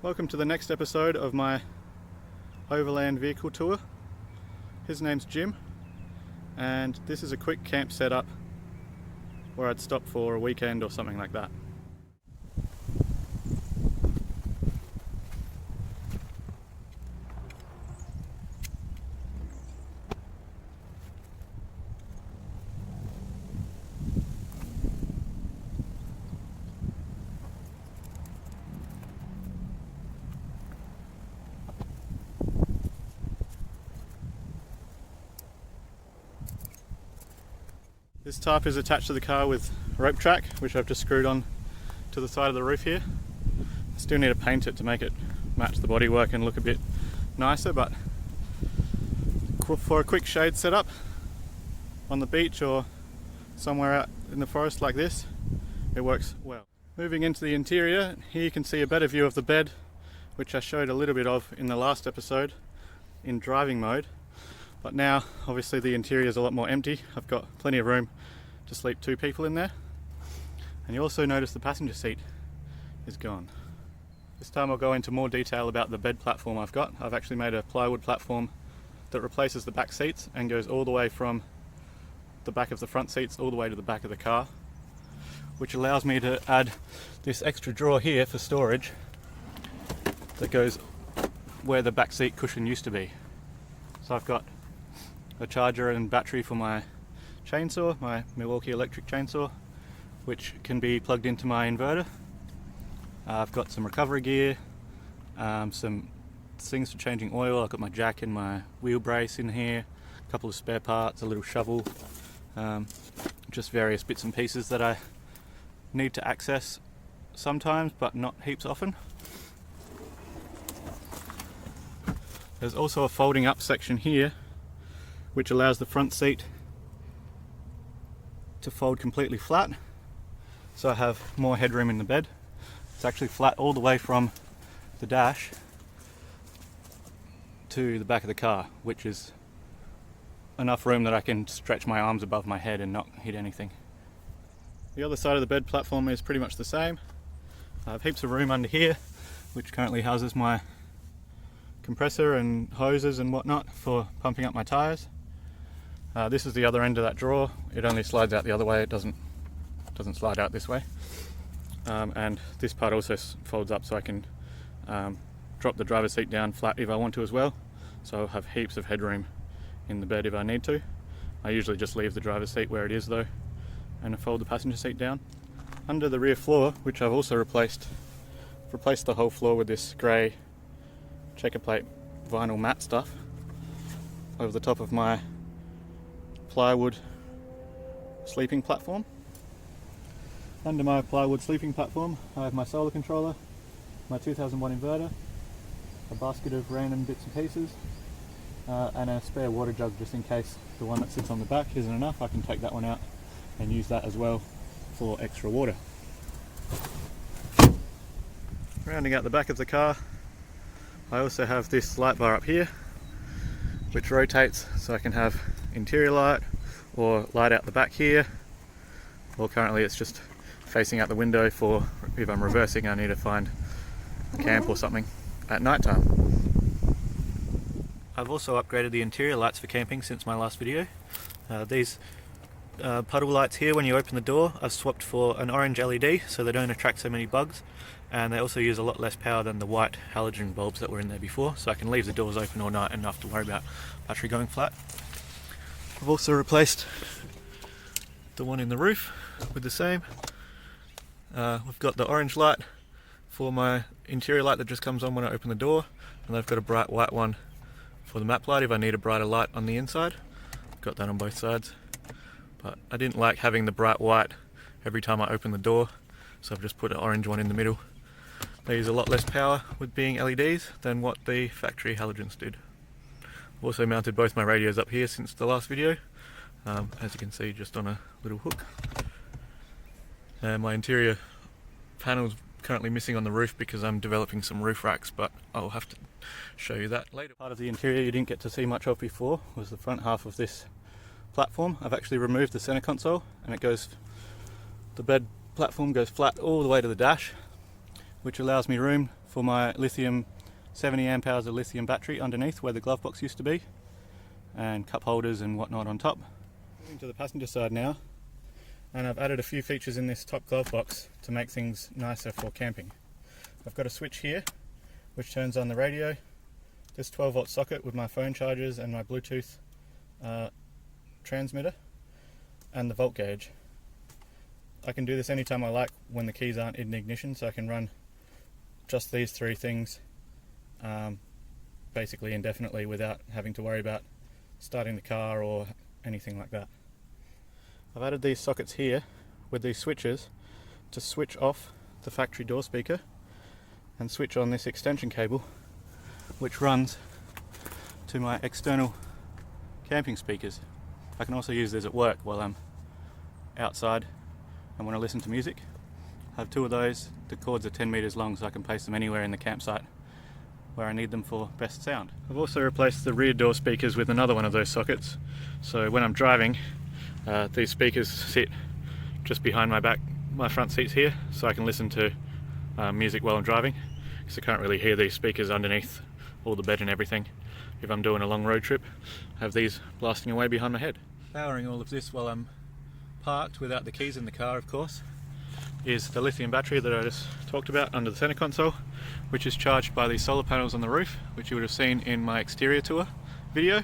Welcome to the next episode of my overland vehicle tour. His name's Jim, and this is a quick camp setup where I'd stop for a weekend or something like that. This tarp is attached to the car with rope track, which I've just screwed on to the side of the roof here. I still need to paint it to make it match the bodywork and look a bit nicer, but for a quick shade setup on the beach or somewhere out in the forest like this, it works well. Moving into the interior, here you can see a better view of the bed, which I showed a little bit of in the last episode in driving mode. But now, obviously, the interior is a lot more empty. I've got plenty of room to sleep 2 people in there. And you also notice the passenger seat is gone. This time I'll go into more detail about the bed platform I've got. I've actually made a plywood platform that replaces the back seats and goes all the way from the back of the front seats all the way to the back of the car, which allows me to add this extra drawer here for storage that goes where the back seat cushion used to be. So I've got a charger and battery for my chainsaw, my Milwaukee electric chainsaw, which can be plugged into my inverter. I've got some recovery gear, some things for changing oil. I've got my jack and my wheel brace in here, a couple of spare parts, a little shovel, just various bits and pieces that I need to access sometimes, but not heaps often. There's also a folding up section here, which allows the front seat to fold completely flat, so I have more headroom in the bed. It's actually flat all the way from the dash to the back of the car, which is enough room that I can stretch my arms above my head and not hit anything. The other side of the bed platform is pretty much the same. I have heaps of room under here, which currently houses my compressor and hoses and whatnot for pumping up my tyres. This is the other end of that drawer. It only slides out the other way, it doesn't slide out this way. And this part also folds up so I can drop the driver's seat down flat if I want to as well. So I'll have heaps of headroom in the bed if I need to. I usually just leave the driver's seat where it is though, and I fold the passenger seat down. Under the rear floor, which I've also replaced the whole floor with this grey checker plate vinyl mat stuff over the top of my plywood sleeping platform. Under my plywood sleeping platform I have my solar controller, my 2001 inverter, a basket of random bits and pieces, and a spare water jug just in case the one that sits on the back isn't enough. I can take that one out and use that as well for extra water. Rounding out the back of the car, I also have this light bar up here which rotates so I can have interior light or light out the back here, or currently it's just facing out the window for if I'm reversing I need to find a camp or something at night time. I've also upgraded the interior lights for camping since my last video. These puddle lights here, when you open the door, I've swapped for an orange LED so they don't attract so many bugs, and they also use a lot less power than the white halogen bulbs that were in there before, so I can leave the doors open all night and not have to worry about battery going flat. I've also replaced the one in the roof with the same. We've got the orange light for my interior light that just comes on when I open the door, and I've got a bright white one for the map light if I need a brighter light on the inside. I've got that on both sides, but I didn't like having the bright white every time I open the door, so I've just put an orange one in the middle. They use a lot less power with being LEDs than what the factory halogens did. I've also mounted both my radios up here since the last video, as you can see, just on a little hook. And my interior panel's currently missing on the roof because I'm developing some roof racks, but I'll have to show you that later. Part of the interior you didn't get to see much of before was the front half of this platform. I've actually removed the center console, and the bed platform goes flat all the way to the dash, which allows me room for my lithium 70 amp hours of lithium battery underneath where the glove box used to be, and cup holders and whatnot on top. Moving to the passenger side now, and I've added a few features in this top glove box to make things nicer for camping. I've got a switch here which turns on the radio, this 12 volt socket with my phone chargers and my Bluetooth transmitter, and the volt gauge. I can do this anytime I like when the keys aren't in ignition, so I can run just these three things basically indefinitely without having to worry about starting the car or anything like that. I've added these sockets here with these switches to switch off the factory door speaker and switch on this extension cable which runs to my external camping speakers. I can also use these at work while I'm outside and want to listen to music. I have two of those. The cords are 10 meters long, so I can place them anywhere in the campsite where I need them for best sound. I've also replaced the rear door speakers with another one of those sockets, so when I'm driving these speakers sit just behind my back, my front seats here, so I can listen to music while I'm driving, because I can't really hear these speakers underneath all the bed and everything. If I'm doing a long road trip, I have these blasting away behind my head. Powering all of this while I'm parked without the keys in the car, of course, is the lithium battery that I just talked about under the center console, which is charged by these solar panels on the roof, which you would have seen in my exterior tour video.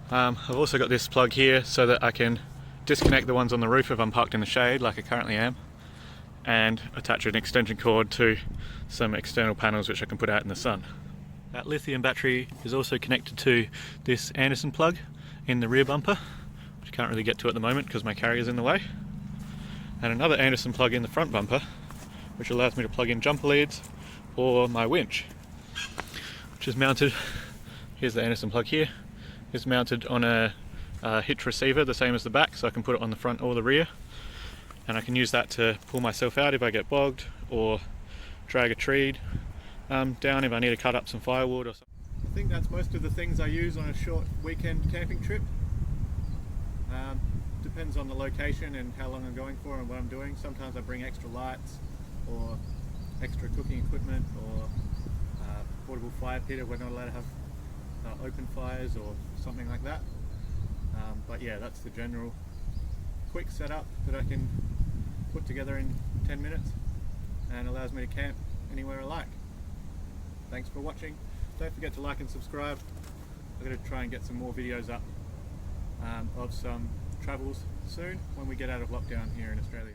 I've also got this plug here so that I can disconnect the ones on the roof if I'm parked in the shade like I currently am, and attach an extension cord to some external panels which I can put out in the sun. That lithium battery is also connected to this Anderson plug in the rear bumper, which I can't really get to at the moment because my carrier's in the way, and another Anderson plug in the front bumper which allows me to plug in jumper leads or my winch, which is mounted, here's the Anderson plug here, is mounted on a hitch receiver the same as the back, so I can put it on the front or the rear, and I can use that to pull myself out if I get bogged, or drag a tree down if I need to cut up some firewood or something. I think that's most of the things I use on a short weekend camping trip. Depends on the location and how long I'm going for and what I'm doing. Sometimes I bring extra lights or extra cooking equipment, or portable fire pit if we're not allowed to have open fires or something like that. But yeah, that's the general quick setup that I can put together in 10 minutes and allows me to camp anywhere I like. Thanks for watching. Don't forget to like and subscribe. I'm going to try and get some more videos up of some travels soon when we get out of lockdown here in Australia.